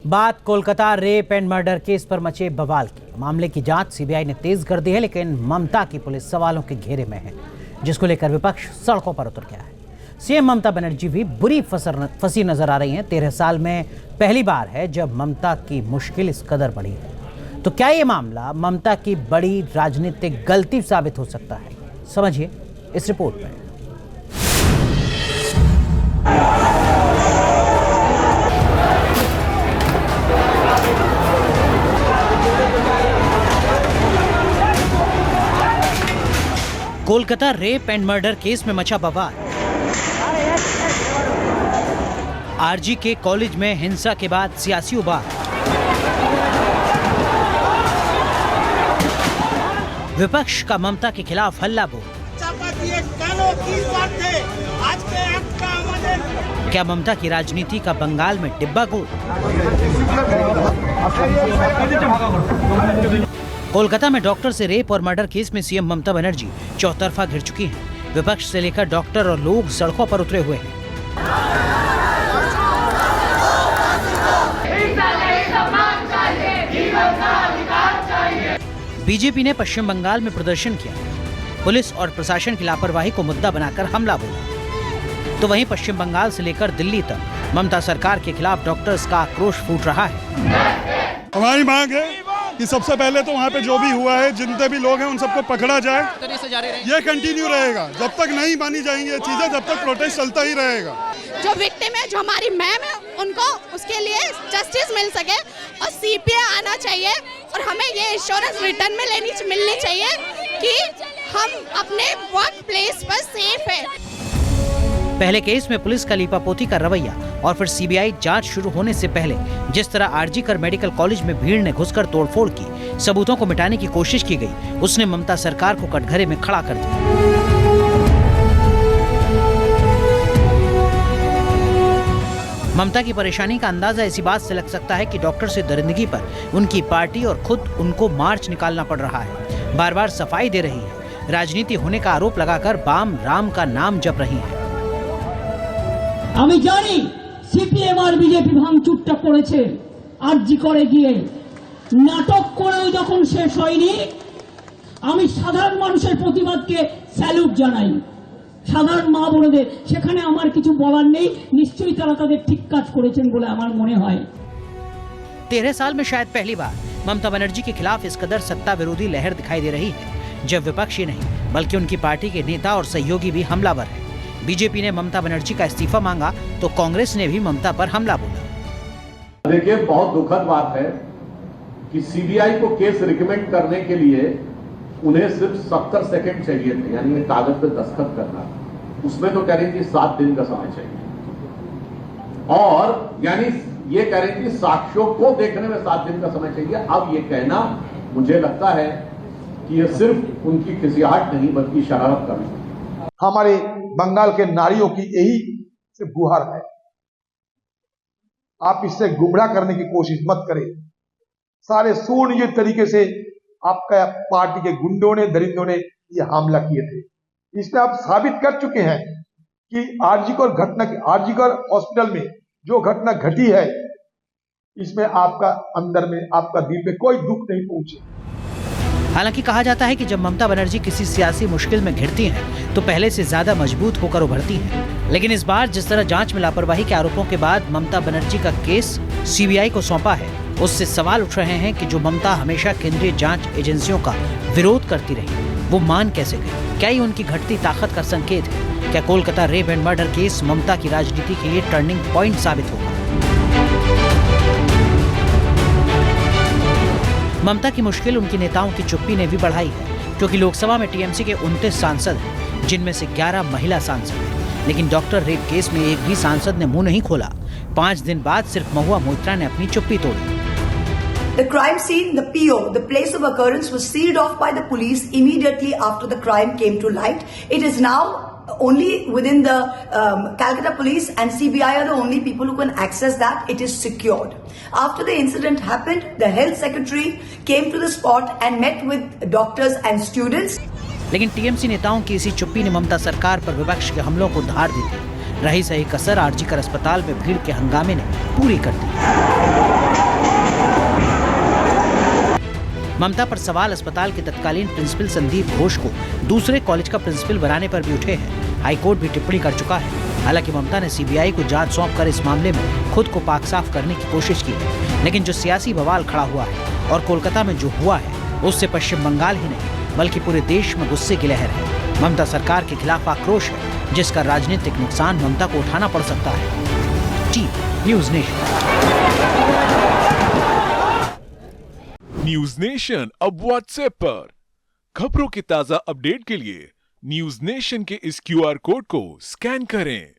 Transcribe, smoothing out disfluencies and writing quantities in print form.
बात Kolkata rape and murder case पर मचे बवाल की। मामले की जांच सीबीआई ने तेज कर दी है, लेकिन ममता की पुलिस सवालों के घेरे में है, जिसको लेकर विपक्ष सड़कों पर उतर गया है। सीएम ममता बनर्जी भी बुरी फंसी नजर आ रही हैं। 13 साल में पहली बार है जब ममता की मुश्किल इस कदर बढ़ी है। तो क्या ये मामला ममता की बड़ी राजनीतिक गलती साबित हो सकता है? समझिए इस रिपोर्ट में। Kolkata rape and murder case में मचा बवाल। आरजी के कॉलेज में हिंसा के बाद सियासी उबाल। विपक्ष का ममता के खिलाफ हल्ला बोल। क्या ममता की राजनीति का बंगाल में डिब्बा गोल? कोलकाता में डॉक्टर से रेप और मर्डर केस में सीएम ममता बनर्जी चौतरफा घिर चुकी हैं। विपक्ष से लेकर डॉक्टर और लोग सड़कों पर उतरे हुए हैं। बीजेपी ने पश्चिम बंगाल में प्रदर्शन किया। पुलिस और प्रशासन की लापरवाही को मुद्दा बनाकर हमला बोला। तो वहीं पश्चिम बंगाल से लेकर दिल्ली तक ममता सरकार के खिलाफ डॉक्टर्स का आक्रोश फूट रहा है। हमारी मांग है कि सबसे पहले तो वहाँ पे जो भी हुआ है, जितने भी लोग हैं, उन सबको पकड़ा जाए। ये कंटिन्यू रहेगा जब तक नहीं मानी जाएंगी ये चीजें, जब तक प्रोटेस्ट चलता ही रहेगा। जो विक्टिम है, जो हमारी मैम है, उनको उसके लिए जस्टिस मिल सके और सीपीआई आना चाहिए और हमें ये इंश्योरेंस रिटर्न में मिलनी चाहिए कि हम अपने वर्क प्लेस पर सेफ है। पहले केस में पुलिस का लीपापोती का रवैया और फिर सीबीआई जांच शुरू होने से पहले जिस तरह आरजी कर मेडिकल कॉलेज में भीड़ ने घुसकर तोड़फोड़ की, सबूतों को मिटाने की कोशिश की गई, उसने ममता सरकार को कटघरे में खड़ा कर दिया। ममता की परेशानी का अंदाजा इसी बात से लग सकता है कि डॉक्टर से दरिंदगी पर उनकी पार्टी और खुद उनको मार्च निकालना पड़ रहा है। बार बार सफाई दे रही है, राजनीति होने का आरोप लगाकर बाम राम का नाम जप रही है। আমি জানি সিপিএম আর বিজেপি ভাঙচুরটা করেছে আরজি করে গিয়ে, নাটক করেও যখন শেষ হয়নি, আমি সাধারণ মানুষের প্রতিবাদকে স্যালুট জানাই। সাধারণ মা বোনদের সেখানে আমার কিছু বলার নেই, নিশ্চয়ই তারা তাদের ঠিক কাজ করেছেন বলে আমার মনে হয়। 13 साल में शायद पहली बार ममता बनर्जी के खिलाफ इस कदर सत्ता विरोधी लहर दिखाई दे रही है, जब विपक्ष ही नहीं बल्कि उनकी पार्टी के नेता और सहयोगी भी हमलावर है। बीजेपी ने ममता बनर्जी का इस्तीफा मांगा तो कांग्रेस ने भी ममता पर हमला बोला। देखिए, बहुत दुखद बात है कि सीबीआई को केस रिकमेंड करने के लिए उन्हें सिर्फ 70 सेकंड चाहिए थे, यानी कागज पे दस्तखत करना। उसमें तो कह रही थी 7 दिन का समय चाहिए, और यानी ये कह रही थी साक्ष्यों को देखने में 7 दिन का समय चाहिए। अब ये कहना मुझे लगता है कि ये सिर्फ उनकी खिसियाहट नहीं बल्कि शरारत का भी। हमारे बंगाल के नारियों की यही सिर्फ गुहार है, आप इससे गुमराह करने की कोशिश मत करें। सारे सुनियोजित तरीके से आपका पार्टी के गुंडों ने, दरिंदों ने ये हमला किए थे। इसमें आप साबित कर चुके हैं कि आरजीकर हॉस्पिटल में जो घटना घटी है, इसमें आपका अंदर में, आपका दिल में कोई दुख नहीं पहुंचे। हालांकि कहा जाता है कि जब ममता बनर्जी किसी सियासी मुश्किल में घिरती हैं, तो पहले से ज्यादा मजबूत होकर उभरती हैं। लेकिन इस बार जिस तरह जांच में लापरवाही के आरोपों के बाद ममता बनर्जी का केस सीबीआई को सौंपा है, उससे सवाल उठ रहे हैं कि जो ममता हमेशा केंद्रीय जांच एजेंसियों का विरोध करती रही, वो मान कैसे गई? क्या ये उनकी घटती ताकत का संकेत है? क्या Kolkata rape and murder case Mamata की राजनीति के लिए टर्निंग पॉइंट साबित होगा? ममता की मुश्किल उनकी नेताओं की चुप्पी ने भी बढ़ाई है, क्योंकि लोकसभा में टीएमसी के 29 सांसद हैं, जिनमें से 11 महिला सांसद हैं। लेकिन डॉक्टर रेप केस में एक भी सांसद ने मुंह नहीं खोला। 5 दिन बाद सिर्फ महुआ मोइत्रा ने अपनी चुप्पी तोड़ी। The crime scene, the PO, the place of occurrence was sealed off by the police immediately after the crime came to light. It is now only within the Calcutta police and CBI are the only people who can access that. It is secured. After the incident happened, the health secretary came to the spot and met with doctors and students. लेकिन TMC नेताओं की इसी चुप्पी ने ममता सरकार पर विपक्ष के हमलों को धार दी थी। रही सही कसर आरजी कर अस्पताल में भीड़ के हंगामे ने पूरी कर दी। ममता पर सवाल अस्पताल के तत्कालीन प्रिंसिपल संदीप घोष को दूसरे कॉलेज का प्रिंसिपल बनाने पर भी उठे हैं। हाईकोर्ट भी टिप्पणी कर चुका है। हालांकि ममता ने सीबीआई को जांच सौंपकर इस मामले में खुद को पाक साफ करने की कोशिश की है, लेकिन जो सियासी बवाल खड़ा हुआ है और कोलकाता में जो हुआ है उससे पश्चिम बंगाल ही नहीं बल्कि पूरे देश में गुस्से की लहर है। ममता सरकार के खिलाफ आक्रोश है, जिसका राजनीतिक नुकसान ममता को उठाना पड़ सकता है। News nation. न्यूज नेशन अब व्हाट्सएप पर खबरों के ताजा अपडेट के लिए न्यूज नेशन के इस क्यूआर कोड को स्कैन करें।